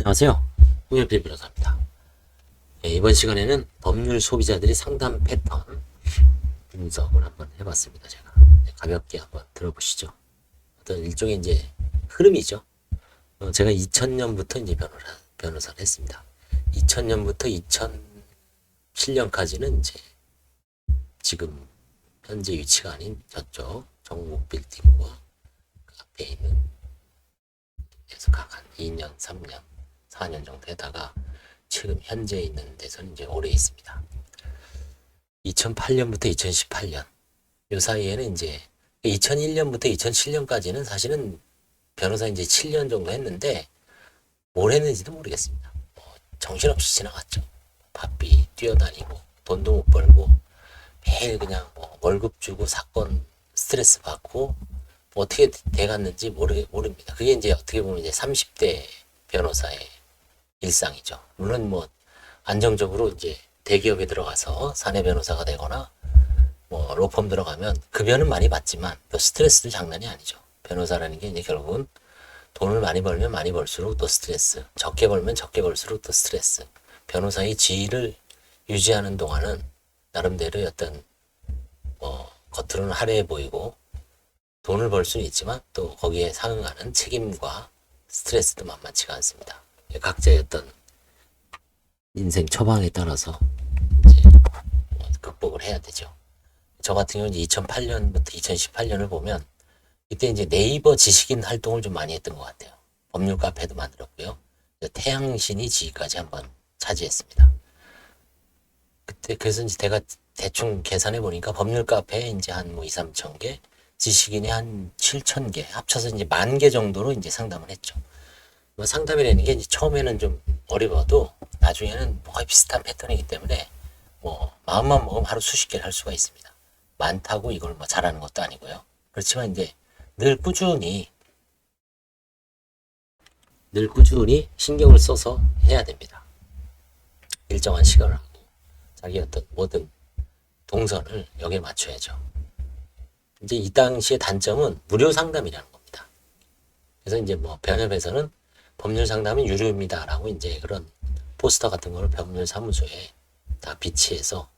안녕하세요. 홍열필 변호사입니다. 네, 이번 시간에는 법률 소비자들이 상담 패턴 분석을 한번 해봤습니다. 제가 가볍게 한번 들어보시죠. 어떤 일종의 이제 흐름이죠. 제가 2000년부터 이제 변호사를 했습니다. 2000년부터 2007년까지는 이제 지금 현재 위치가 아닌 저쪽 정목 빌딩과 그 앞에 있는 그래서 각 한 2년, 3년, 4년 정도 하다가 지금 현재 있는 데서는 이제 오래 있습니다. 2008년부터 2018년 요 사이에는 이제 2001년부터 2007년까지는 사실은 변호사 이제 7년 정도 했는데 뭘 했는지도 모르겠습니다. 정신없이 지나갔죠. 바삐 뛰어다니고 돈도 못 벌고 매일 그냥 월급 주고 사건 스트레스 받고 어떻게 돼갔는지 모릅니다. 그게 이제 어떻게 보면 이제 30대 변호사의 일상이죠. 물론 뭐 안정적으로 이제 대기업에 들어가서 사내 변호사가 되거나 뭐 로펌 들어가면 급여는 많이 받지만 또 스트레스도 장난이 아니죠. 변호사라는 게 이제 결국은 돈을 많이 벌면 많이 벌수록 또 스트레스, 적게 벌면 적게 벌수록 또 스트레스. 변호사의 지위를 유지하는 동안은 나름대로 어떤 겉으로는 화려해 보이고 돈을 벌 수는 있지만 또 거기에 상응하는 책임과 스트레스도 만만치가 않습니다. 각자의 어떤 인생 처방에 따라서 이제 극복을 해야 되죠. 저 같은 경우는 2008년부터 2018년을 보면 이때 이제 네이버 지식인 활동을 좀 많이 했던 것 같아요. 법률 카페도 만들었고요. 태양신이 지위까지 한번 차지했습니다. 그때 그래서 이제 제가 대충 계산해 보니까 법률 카페에 이제 한 뭐 2, 3천 개, 지식인이 한 7천 개, 합쳐서 이제 10,000개 정도로 이제 상담을 했죠. 뭐 상담이라는 게 이제 처음에는 좀 어려워도 나중에는 거의 비슷한 패턴이기 때문에 뭐 마음만 먹으면 하루 수십 개를 할 수가 있습니다. 많다고 이걸 뭐 잘하는 것도 아니고요. 그렇지만 이제 늘 꾸준히 신경을 써서 해야 됩니다. 일정한 시간을 하고 자기 어떤 모든 동선을 여기에 맞춰야죠. 이제 이 당시의 단점은 무료 상담이라는 겁니다. 그래서 이제 뭐 변협에서는 법률 상담은 유료입니다라고 이제 그런 포스터 같은 거를 법률 사무소에 다 비치해서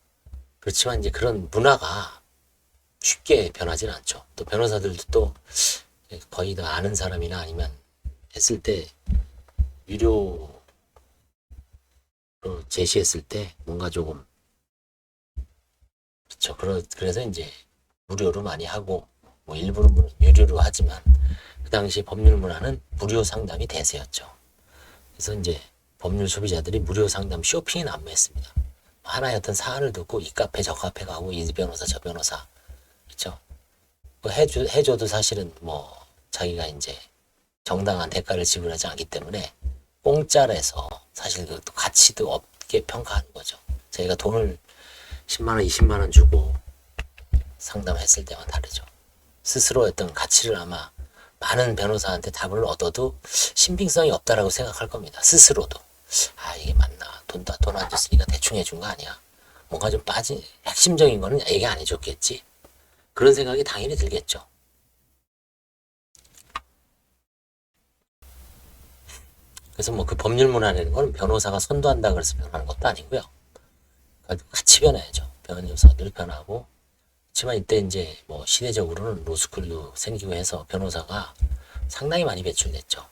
그렇지만 이제 그런 문화가 쉽게 변하지는 않죠. 또 변호사들도 또 거의 다 아는 사람이나 아니면 했을 때 유료로 제시했을 때 뭔가 조금 그렇죠. 그래서 이제 무료로 많이 하고 뭐 일부는 유료로 하지만 그 당시 법률 문화는 무료 상담이 대세였죠. 그래서 이제 법률 소비자들이 무료 상담 쇼핑에 난무했습니다. 하나의 어떤 사안을 듣고 이 카페 저 카페 가고 이 변호사 저 변호사 그렇죠. 뭐 해줘도 사실은 뭐 자기가 이제 정당한 대가를 지불하지 않기 때문에 공짜라서 사실 그 가치도 없게 평가하는 거죠. 저희가 돈을 10만 원, 20만 원 주고 상담했을 때와 다르죠. 스스로 어떤 가치를 아마 많은 변호사한테 답을 얻어도 신빙성이 없다라고 생각할 겁니다. 스스로도. 아, 이게 맞나. 돈 안 줬으니까 대충 해준 거 아니야. 뭔가 좀 핵심적인 거는 얘기 안 해줬겠지. 그런 생각이 당연히 들겠죠. 그래서 뭐 그 법률 문화라는 건 변호사가 선도한다 그래서 변하는 것도 아니고요. 같이 변해야죠. 변호사들 변하고. 그렇지만 이때 이제 뭐 시대적으로는 로스쿨도 생기고 해서 변호사가 상당히 많이 배출됐죠.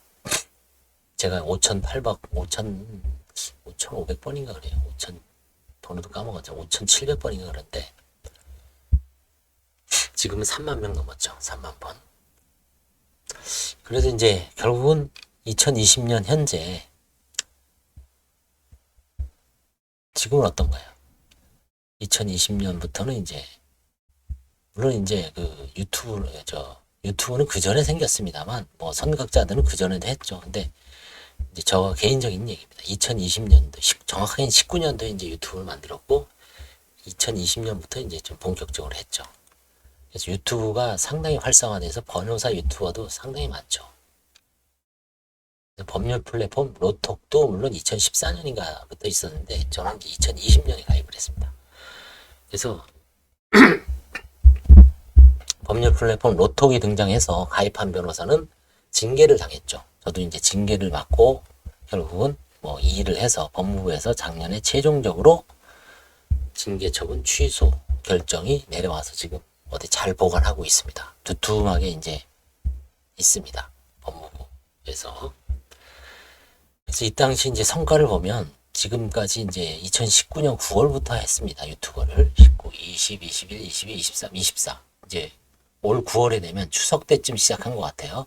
제가 5,500번인가 그래요. 5,000 번호도 까먹었죠. 5,700번인가 그런데 지금은 3만 명 넘었죠. 3만 번. 그래서 이제 결국은 2020년 현재 지금은 어떤가요? 2020년부터는 이제 물론 이제 그 유튜브는 그 전에 생겼습니다만 뭐 선각자들은 그 전에도 했죠. 근데 이제 저 개인적인 얘기입니다. 2020년도 정확하게는 19년도에 이제 유튜브를 만들었고 2020년부터 이제 좀 본격적으로 했죠. 그래서 유튜브가 상당히 활성화돼서 변호사 유튜버도 상당히 많죠. 법률 플랫폼 로톡도 물론 2014년인가부터 있었는데 저는 2020년에 가입을 했습니다. 그래서 법률 플랫폼 로톡이 등장해서 가입한 변호사는 징계를 당했죠. 저도 이제 징계를 받고 결국은 뭐 이 일을 해서 법무부에서 작년에 최종적으로 징계 처분 취소 결정이 내려와서 지금 어디 잘 보관하고 있습니다. 두툼하게 이제 있습니다. 법무부에서. 그래서 이 당시 이제 성과를 보면 지금까지 이제 2019년 9월부터 했습니다. 유튜버를 19, 20, 21, 22, 23, 24. 이제 올 9월에 되면 추석 때쯤 시작한 것 같아요.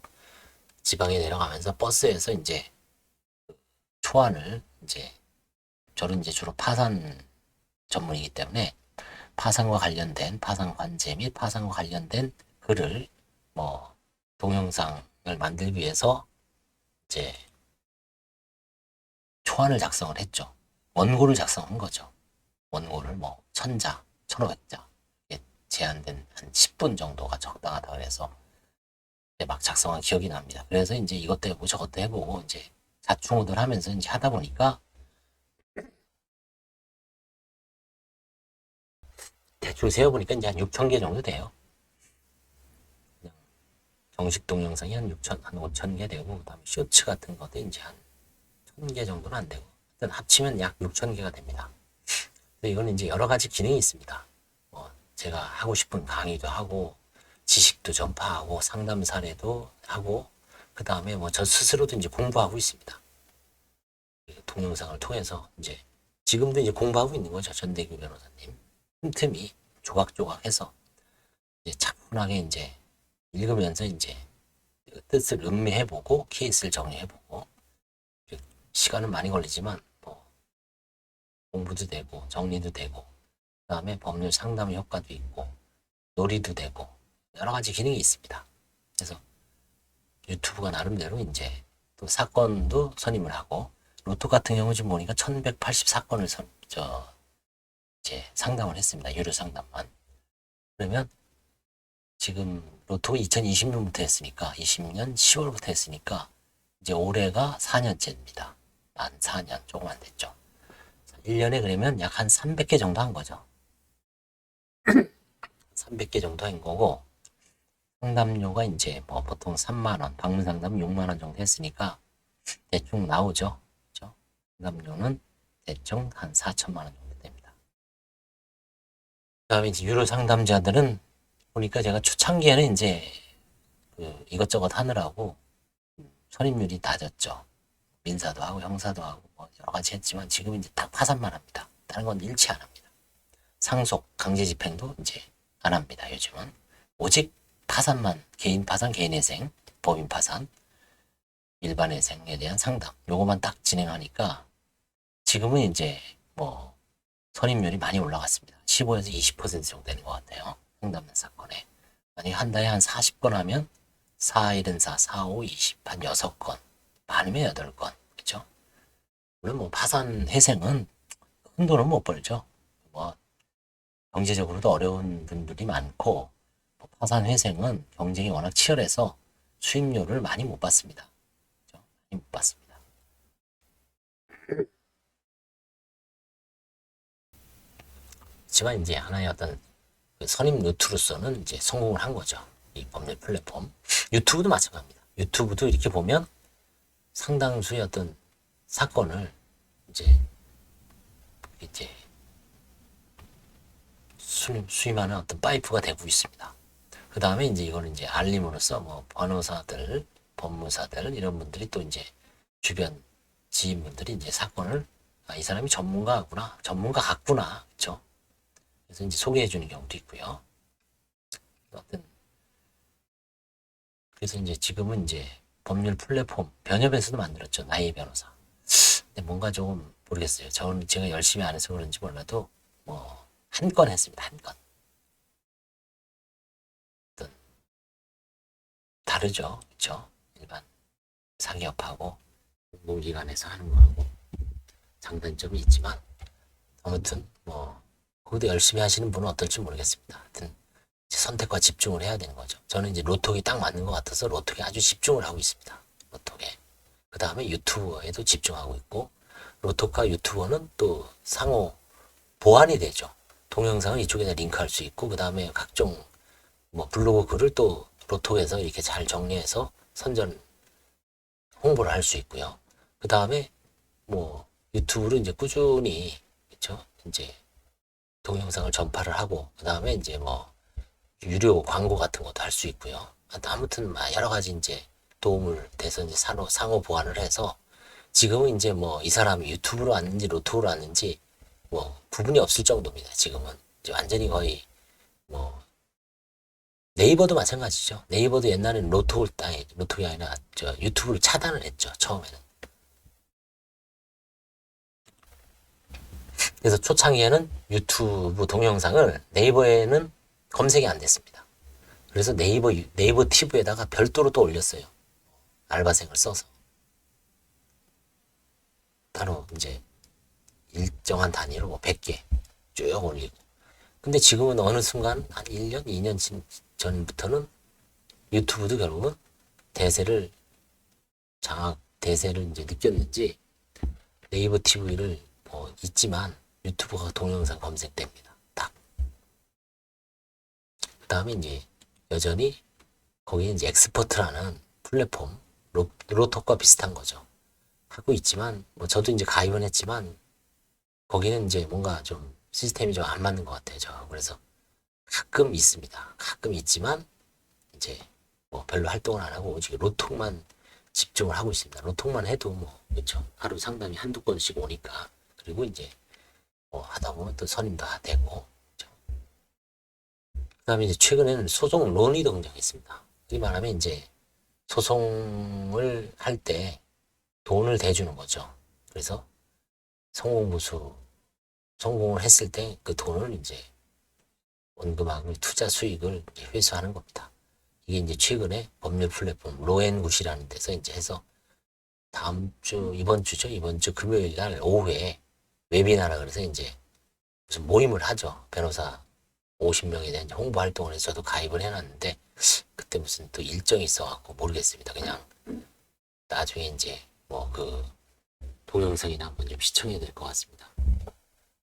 지방에 내려가면서 버스에서 이제 초안을 이제 저는 이제 주로 파산 전문이기 때문에 파산과 관련된 파산 관제 및 파산과 관련된 글을 뭐 동영상을 만들기 위해서 이제 초안을 작성을 했죠. 원고를 작성한 거죠. 원고를 뭐 1000자, 1500자 제한된 한 10분 정도가 적당하다 그래서 막 작성한 기억이 납니다. 그래서 이제 이것도 해보고 저것도 해보고 이제 자충우돌 하면서 이제 하다 보니까 대충 세어보니까 이제 한 6,000개 정도 돼요. 정식 동영상이 한 5,000개 되고, 그 다음에 쇼츠 같은 것도 이제 한 1,000개 정도는 안 되고, 일단 합치면 약 6,000개가 됩니다. 근데 이거는 이제 여러 가지 기능이 있습니다. 제가 하고 싶은 강의도 하고, 지식도 전파하고, 상담 사례도 하고, 그 다음에 뭐 저 스스로도 이제 공부하고 있습니다. 동영상을 통해서 이제 지금도 이제 공부하고 있는 거죠. 전대규 변호사님. 틈틈이 조각조각 해서 이제 차분하게 이제 읽으면서 이제 뜻을 음미해보고 케이스를 정리해보고 시간은 많이 걸리지만 뭐 공부도 되고 정리도 되고 그다음에 법률 상담 효과도 있고 놀이도 되고 여러 가지 기능이 있습니다. 그래서 유튜브가 나름대로 이제 또 사건도 선임을 하고 로또 같은 경우 지금 보니까 1184건을 이제 상담을 했습니다. 유료 상담만. 그러면 지금 로또 2020년부터 했으니까 20년 10월부터 했으니까 이제 올해가 4년째입니다. 만 4년 조금 안 됐죠. 1년에 그러면 약 한 300개 정도 한 거죠. 300개 정도 한 거고 상담료가 이제 뭐 보통 3만 원, 방문 상담 6만 원 정도 했으니까 대충 나오죠. 그렇죠? 상담료는 대충 한 4천만 원 정도 됩니다. 그다음에 이제 유료 상담자들은 보니까 제가 초창기에는 이제 이것저것 하느라고 선임률이 낮았죠. 민사도 하고 형사도 하고 뭐 여러 가지 했지만 지금 이제 딱 파산만 합니다. 다른 건 일치 안 합니다. 상속, 강제 집행도 이제 안 합니다. 요즘은 오직 파산만, 개인 파산, 개인 회생, 법인 파산, 일반 회생에 대한 상담 요거만 딱 진행하니까 지금은 이제 뭐 선임률이 많이 올라갔습니다. 15에서 20% 정도 되는 것 같아요. 상담 사건에. 만약에 한 달에 한 40건 하면 4, 1은 4, 4, 5, 20, 한 6건, 많으면 8건. 그죠? 물론 뭐 파산 회생은 큰 돈은 못 벌죠. 뭐 경제적으로도 어려운 분들이 많고 뭐 파산 회생은 경쟁이 워낙 치열해서 수익률을 많이 못 받습니다. 그죠? 많이 못 받습니다. 하지만 이제 하나의 어떤 선임 루트로서는 이제 성공을 한 거죠. 이 법률 플랫폼. 유튜브도 마찬가지입니다. 유튜브도 이렇게 보면 상당수의 어떤 사건을 이제 수임하는 어떤 파이프가 되고 있습니다. 그 다음에 이제 이거는 이제 알림으로써 뭐 변호사들, 법무사들 이런 분들이 또 이제 주변 지인분들이 이제 사건을 이 사람이 전문가 같구나, 그렇죠? 그래서 이제 소개해 주는 경우도 있고요. 그래서 이제 지금은 이제 법률 플랫폼 변협에서도 만들었죠. 나의 변호사. 근데 뭔가 조금 모르겠어요. 제가 열심히 안 해서 그런지 몰라도 뭐 한 건 했습니다. 한 건. 다르죠. 그렇죠? 일반 사기업하고 공공기관에서 하는 거하고 장단점이 있지만 아무튼 뭐 거기도 열심히 하시는 분은 어떨지 모르겠습니다. 하여튼 선택과 집중을 해야 되는 거죠. 저는 이제 로톡이 딱 맞는 것 같아서 로톡에 아주 집중을 하고 있습니다. 로톡에. 그 다음에 유튜버에도 집중하고 있고 로톡과 유튜버는 또 상호 보완이 되죠. 동영상을 이쪽에다 링크할 수 있고 그 다음에 각종 뭐 블로그 글을 또 로톡에서 이렇게 잘 정리해서 선전 홍보를 할 수 있고요. 그 다음에 뭐 유튜브로 이제 꾸준히 그렇죠? 이제 동영상을 전파를 하고 그 다음에 이제 뭐 유료 광고 같은 것도 할 수 있고요. 아무튼 여러 가지 이제 도움을 돼서 이제 상호 보완을 해서 지금은 이제 뭐 이 사람이 유튜브로 왔는지 로또로 왔는지 뭐 구분이 없을 정도입니다. 지금은 이제 완전히 거의 뭐 네이버도 마찬가지죠. 네이버도 옛날에는 로또가 아니라 저 유튜브를 차단을 했죠. 처음에는. 그래서 초창기에는 유튜브 동영상을 네이버에는 검색이 안 됐습니다. 그래서 네이버 TV에다가 별도로 또 올렸어요. 알바생을 써서. 따로 이제 일정한 단위로 뭐 100개 쭉 올리고. 근데 지금은 어느 순간 한 1년, 2년 전부터는 유튜브도 결국은 대세를 이제 느꼈는지 네이버 TV를 뭐 있지만 유튜브가 동영상 검색됩니다. 딱. 그 다음에 이제 여전히 거기에 이제 엑스퍼트라는 플랫폼, 로톡과 비슷한 거죠. 하고 있지만, 뭐 저도 이제 가입은 했지만, 거기는 이제 뭔가 좀 시스템이 좀 안 맞는 것 같아요. 그래서 가끔 있습니다. 가끔 있지만, 이제 뭐 별로 활동을 안 하고, 오직 로톡만 집중을 하고 있습니다. 로톡만 해도 뭐, 그렇죠. 하루 상담이 한두 건씩 오니까. 그리고 이제 뭐 하다 보면 또 선임도 되고, 그 다음에 이제 최근에는 소송론이 등장했습니다. 이 말하면 이제 소송을 할 때 돈을 대주는 거죠. 그래서 성공을 했을 때 그 돈을 이제 원금하고 투자 수익을 회수하는 겁니다. 이게 이제 최근에 법률 플랫폼 로앤굿이라는 데서 이제 해서 이번 주 금요일 날 오후에 웨비나라 그래서 이제 무슨 모임을 하죠. 변호사 50명에 대한 홍보 활동을 해서 저도 가입을 해놨는데 그때 무슨 또 일정이 있어갖고 모르겠습니다. 그냥 나중에 이제 뭐 그 동영상이나 한번 좀 시청해야 될 것 같습니다.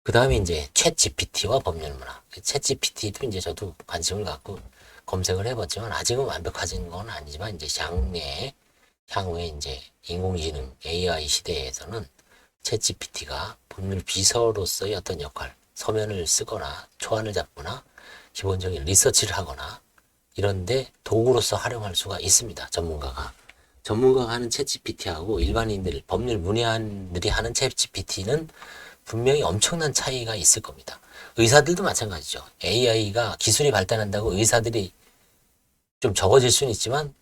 그 다음에 이제 챗 GPT와 법률문화. 챗 GPT도 이제 저도 관심을 갖고 검색을 해봤지만 아직은 완벽하진 건 아니지만 이제 향후에 이제 인공지능 AI 시대에서는 챗 GPT가 법률 비서로서의 어떤 역할, 서면을 쓰거나 초안을 잡거나 기본적인 리서치를 하거나 이런데 도구로서 활용할 수가 있습니다. 전문가가 하는 챗 GPT하고 일반인들, 법률 문외한들이 하는 챗 GPT는 분명히 엄청난 차이가 있을 겁니다. 의사들도 마찬가지죠. AI가 기술이 발달한다고 의사들이 좀 적어질 수는 있지만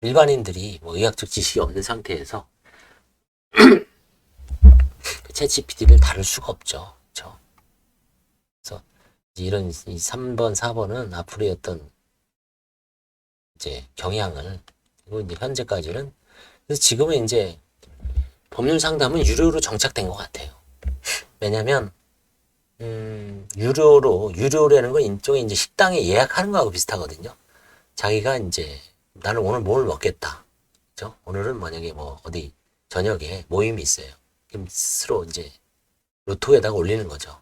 일반인들이 뭐 의학적 지식이 없는 상태에서 챗 GPT를 다룰 수가 없죠. 그렇죠? 그래서 이런 3번, 4번은 앞으로의 어떤 이제 경향을 그리고 이제 현재까지는 그래서 지금은 이제 법률 상담은 유료로 정착된 것 같아요. 왜냐면 유료라는 건 일종의 이제 식당에 예약하는 거하고 비슷하거든요. 자기가 이제 나는 오늘 뭘 먹겠다. 그죠? 오늘은 만약에 뭐 어디 저녁에 모임이 있어요. 그럼 스스로 이제 로또에다가 올리는 거죠.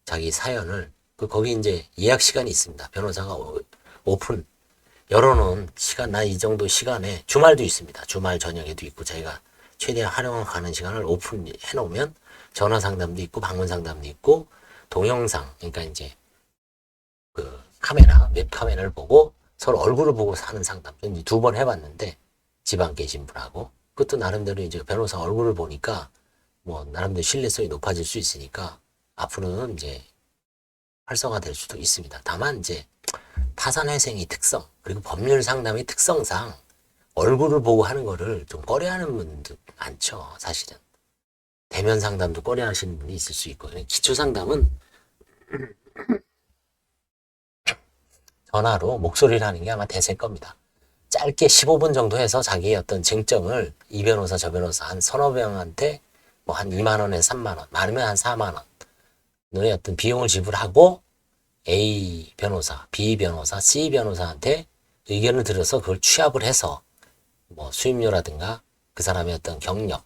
자기 사연을. 거기 이제 예약 시간이 있습니다. 변호사가 오픈 열어놓은 시간, 나 이 정도 시간에 주말도 있습니다. 주말 저녁에도 있고 자기가 최대한 활용하는 시간을 오픈해 놓으면 전화 상담도 있고 방문 상담도 있고 동영상, 그러니까 이제 그 웹 카메라를 보고 서로 얼굴을 보고 하는 상담. 이제 2번 해봤는데 지방 계신 분하고 그것도 나름대로 이제 변호사 얼굴을 보니까 뭐 나름대로 신뢰성이 높아질 수 있으니까 앞으로는 이제 활성화될 수도 있습니다. 다만 이제 파산회생의 특성 그리고 법률 상담의 특성상 얼굴을 보고 하는 거를 좀 꺼려하는 분도 많죠. 사실은 대면 상담도 꺼려하시는 분이 있을 수 있고 기초 상담은 전화로 목소리를 하는 게 아마 대세일 겁니다. 짧게 15분 정도 해서 자기의 어떤 쟁점을 이 변호사 저 변호사 한 서너 명한테 뭐 한 2만 원에서 3만 원 많으면 한 4만 원의 어떤 비용을 지불하고 A 변호사, B 변호사, C 변호사한테 의견을 들어서 그걸 취합을 해서 뭐 수임료라든가 그 사람의 어떤 경력,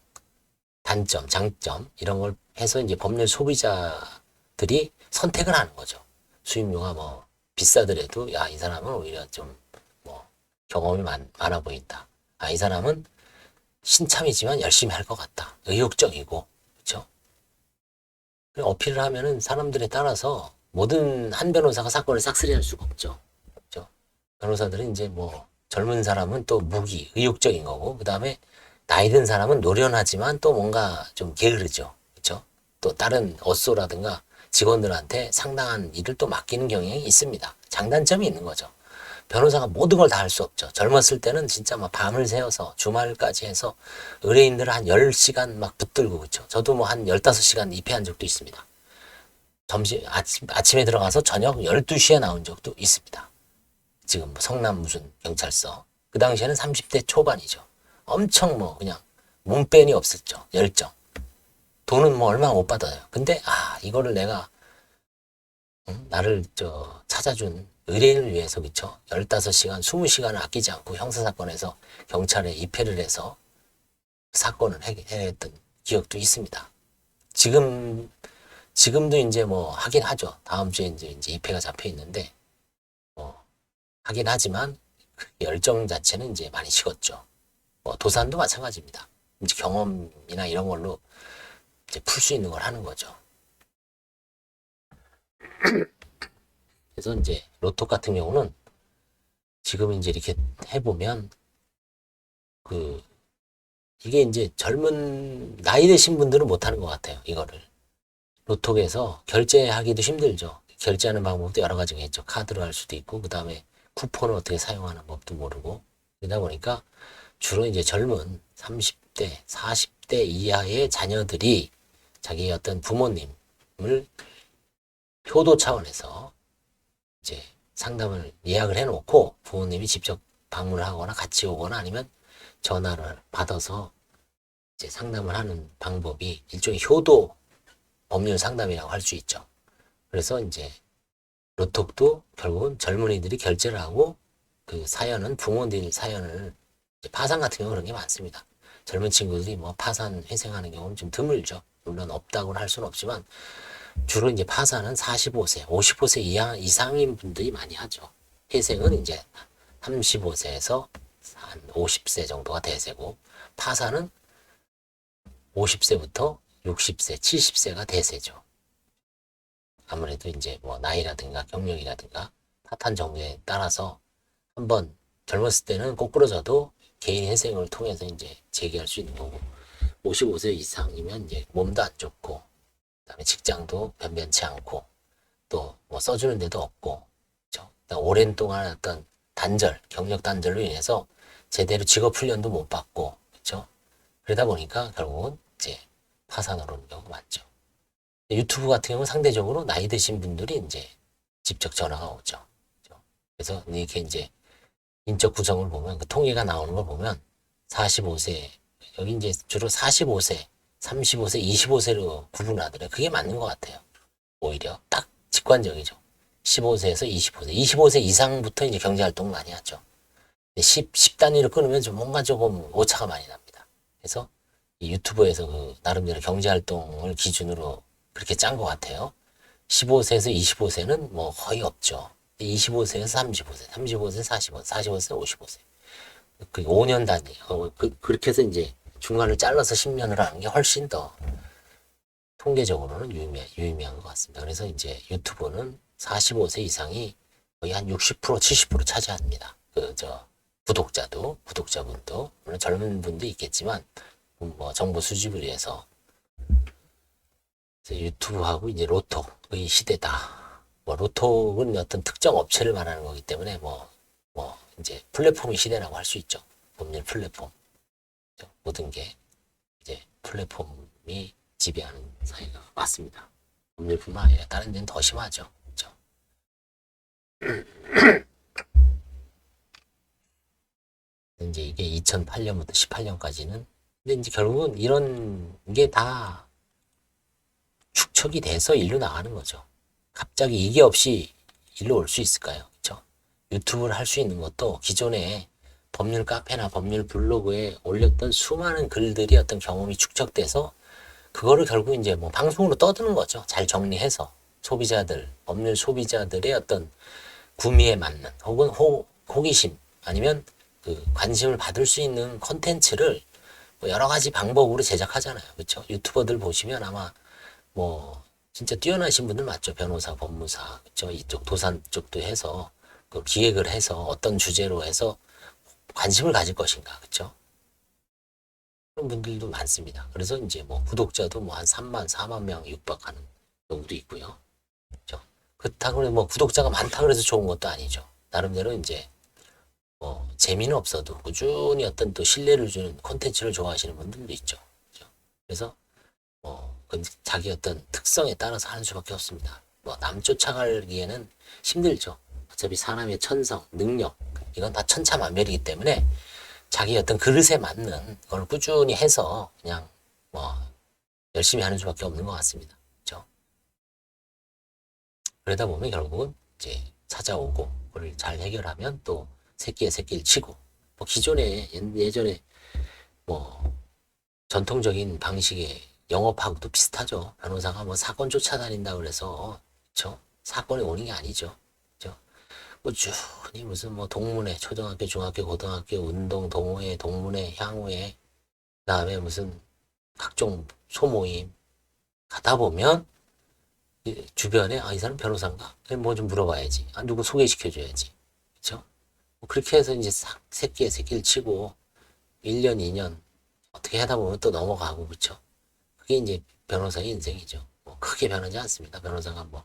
단점, 장점 이런 걸 해서 이제 법률 소비자들이 선택을 하는 거죠. 수임료가 뭐 비싸더라도 야, 이 사람은 오히려 좀 뭐 경험이 많아 보인다. 아, 이 사람은 신참이지만 열심히 할 것 같다. 의욕적이고, 그렇죠? 어필을 하면은 사람들에 따라서 모든 한 변호사가 사건을 싹쓸이할 수가 없죠. 그렇죠? 변호사들은 이제 뭐 젊은 사람은 또 무기, 의욕적인 거고, 그 다음에 나이 든 사람은 노련하지만 또 뭔가 좀 게으르죠. 그렇죠? 또 다른 어쏘라든가 직원들한테 상당한 일을 또 맡기는 경향이 있습니다. 장단점이 있는 거죠. 변호사가 모든 걸 다 할 수 없죠. 젊었을 때는 진짜 막 밤을 새워서 주말까지 해서 의뢰인들을 한 10시간 막 붙들고, 그렇죠. 저도 뭐 한 15시간 입회한 적도 있습니다. 아침에 들어가서 저녁 12시에 나온 적도 있습니다. 지금 뭐 성남 무슨 경찰서. 그 당시에는 30대 초반이죠. 엄청 뭐 그냥 몸빼니 없었죠. 열정. 돈은 뭐 얼마 못 받아요. 근데 이거를 내가 나를 찾아준 의뢰인을 위해서, 그쵸? 15시간, 20시간을 아끼지 않고 형사사건에서 경찰에 입회를 해서 사건을 해냈던 기억도 있습니다. 지금도 이제 뭐 하긴 하죠. 다음 주에 이제 입회가 잡혀 있는데, 하긴 하지만 그 열정 자체는 이제 많이 식었죠. 도산도 마찬가지입니다. 이제 경험이나 이런 걸로 이제 풀 수 있는 걸 하는 거죠. 그래서 이제 로또 같은 경우는 지금 이제 이렇게 해보면 이게 이제 젊은 나이 드신 분들은 못하는 것 같아요. 이거를 로또에서 결제하기도 힘들죠. 결제하는 방법도 여러 가지가 있죠. 카드로 할 수도 있고, 그 다음에 쿠폰을 어떻게 사용하는 법도 모르고, 그러다 보니까 주로 이제 젊은 30대, 40대 이하의 자녀들이 자기 어떤 부모님을 효도 차원에서 이제 상담을 예약을 해놓고 부모님이 직접 방문을 하거나 같이 오거나 아니면 전화를 받아서 이제 상담을 하는 방법이 일종의 효도 법률 상담이라고 할 수 있죠. 그래서 이제 로톡도 결국은 젊은이들이 결제를 하고 그 사연은 부모님 사연을 파산 같은 경우 그런 게 많습니다. 젊은 친구들이 뭐 파산 회생하는 경우는 좀 드물죠. 물론 없다고는 할 수는 없지만 주로 이제 파산은 45세, 50세 이상인 분들이 많이 하죠. 회생은 이제 35세에서 한 50세 정도가 대세고, 파산은 50세부터 60세, 70세가 대세죠. 아무래도 이제 뭐 나이라든가 경력이라든가 파탄 정도에 따라서 한번 젊었을 때는 꼬꾸러져도 개인 회생을 통해서 이제 재기할 수 있는 거고, 55세 이상이면 이제 몸도 안 좋고, 그다음에 직장도 변변치 않고, 또 뭐 써주는 데도 없고, 그렇죠? 오랜 동안 어떤 단절, 경력 단절로 인해서 제대로 직업 훈련도 못 받고, 그렇죠? 그러다 보니까 결국은 이제 파산으로 오는 경우가 많죠. 유튜브 같은 경우는 상대적으로 나이 드신 분들이 이제 직접 전화가 오죠. 그렇죠? 그래서 이렇게 이제 인적 구성을 보면 그 통계가 나오는 걸 보면 45세, 여기 이제 주로 45세, 35세, 25세로 구분하더라고요. 그게 맞는 것 같아요. 오히려 딱 직관적이죠. 15세에서 25세, 25세 이상부터 이제 경제활동 많이 하죠. 10 단위로 끊으면 좀 뭔가 조금 오차가 많이 납니다. 그래서 이 유튜브에서 그 나름대로 경제활동을 기준으로 그렇게 짠 것 같아요. 15세에서 25세는 뭐 거의 없죠. 25세에서 35세, 35세, 45세, 45세, 55세. 그 5년 단위. 그렇게 해서 이제 중간을 잘라서 10년을 하는 게 훨씬 더 통계적으로는 유의미한 것 같습니다. 그래서 이제 유튜브는 45세 이상이 거의 한 60%, 70% 차지합니다. 구독자분도, 물론 젊은 분도 있겠지만, 뭐 정보 수집을 위해서 유튜브하고 이제 로톡의 시대다. 뭐 로톡은 어떤 특정 업체를 말하는 거기 때문에 뭐 이제 플랫폼의 시대라고 할 수 있죠. 법률 플랫폼. 모든 게 이제 플랫폼이 지배하는 사회가 맞습니다. 법률뿐만 아니라 다른 데는 더 심하죠. 그렇죠? 이제 이게 2008년부터 18년까지는 근데 이제 결국은 이런 게 다 축적이 돼서 일로 나가는 거죠. 갑자기 이게 없이 일로 올 수 있을까요? 그렇죠? 유튜브를 할 수 있는 것도 기존에 법률 카페나 법률 블로그에 올렸던 수많은 글들이 어떤 경험이 축적돼서 그거를 결국 이제 뭐 방송으로 떠드는 거죠. 잘 정리해서 법률 소비자들의 어떤 구미에 맞는 혹은 호기심 아니면 그 관심을 받을 수 있는 컨텐츠를 뭐 여러 가지 방법으로 제작하잖아요. 그렇죠? 유튜버들 보시면 아마 뭐 진짜 뛰어나신 분들 맞죠? 변호사, 법무사, 그렇죠? 이쪽 도산 쪽도 해서 그 기획을 해서 어떤 주제로 해서 관심을 가질 것인가, 그렇죠? 그런 분들도 많습니다. 그래서 이제 뭐 구독자도 뭐 한 3만, 4만 명 육박하는 경우도 있고요. 그렇죠? 그렇다고 뭐 구독자가 많다 그래서 좋은 것도 아니죠. 나름대로 이제 뭐 재미는 없어도 꾸준히 어떤 또 신뢰를 주는 콘텐츠를 좋아하시는 분들도 있죠. 그렇죠? 그래서 자기 어떤 특성에 따라서 하는 수밖에 없습니다. 뭐 남 쫓아가기에는 힘들죠. 어차피 사람의 천성, 능력 이건 다 천차만별이기 때문에 자기 어떤 그릇에 맞는 걸 꾸준히 해서 그냥 뭐 열심히 하는 수밖에 없는 것 같습니다. 그렇죠? 그러다 보면 결국은 이제 찾아오고 그걸 잘 해결하면 또 새끼에 새끼를 치고 뭐 기존에 예전에 뭐 전통적인 방식의 영업하고도 비슷하죠. 변호사가 뭐 사건 쫓아다닌다 그래서 그렇죠? 사건이 오는 게 아니죠. 그렇죠? 꾸준히 무슨 뭐 동문회, 초등학교, 중학교, 고등학교, 운동, 동호회, 동문회, 향후회, 그다음에 무슨 각종 소모임 가다 보면 주변에 이 사람 변호사인가? 뭐 좀 물어봐야지. 누구 소개시켜줘야지. 그렇죠? 뭐 그렇게 해서 이제 새끼에 새끼를 치고 1년, 2년 어떻게 하다 보면 또 넘어가고 그렇죠? 그게 이제 변호사의 인생이죠. 뭐 크게 변하지 않습니다. 변호사가 뭐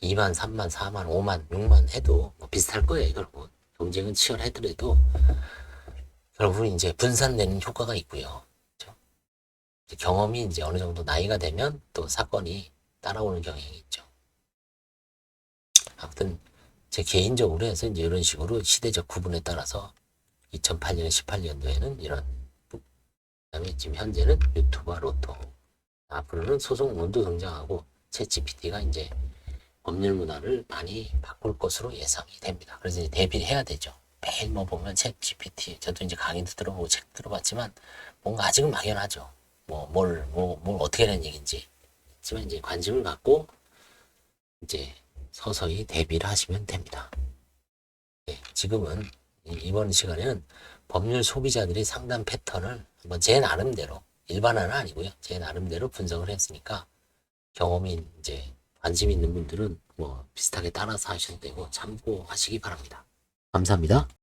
2만, 3만, 4만, 5만, 6만 해도 뭐 비슷할 거예요. 결국은 경쟁은 치열하더라도 결국은 이제 분산되는 효과가 있고요. 그렇죠? 경험이 이제 어느 정도 나이가 되면 또 사건이 따라오는 경향이 있죠. 아무튼 제 개인적으로 해서 이제 이런 식으로 시대적 구분에 따라서 2008년, 18년도에는 이런, 그다음에 지금 현재는 유튜브와 로또, 앞으로는 소송론도 등장하고 챗GPT가 이제 법률 문화를 많이 바꿀 것으로 예상이 됩니다. 그래서 이제 대비해야 되죠. 매일 뭐 보면 챗GPT, 저도 이제 강의도 들어보고 책 들어봤지만 뭔가 아직은 막연하죠. 뭘 어떻게 하는 얘기인지. 하지만 이제 관심을 갖고 이제 서서히 대비를 하시면 됩니다. 네, 지금은 이번 시간에는 법률 소비자들의 상담 패턴을 한번 제 나름대로, 일반화는 아니고요. 제 나름대로 분석을 했으니까 경험이 이제 관심 있는 분들은 뭐 비슷하게 따라서 하셔도 되고 참고하시기 바랍니다. 감사합니다.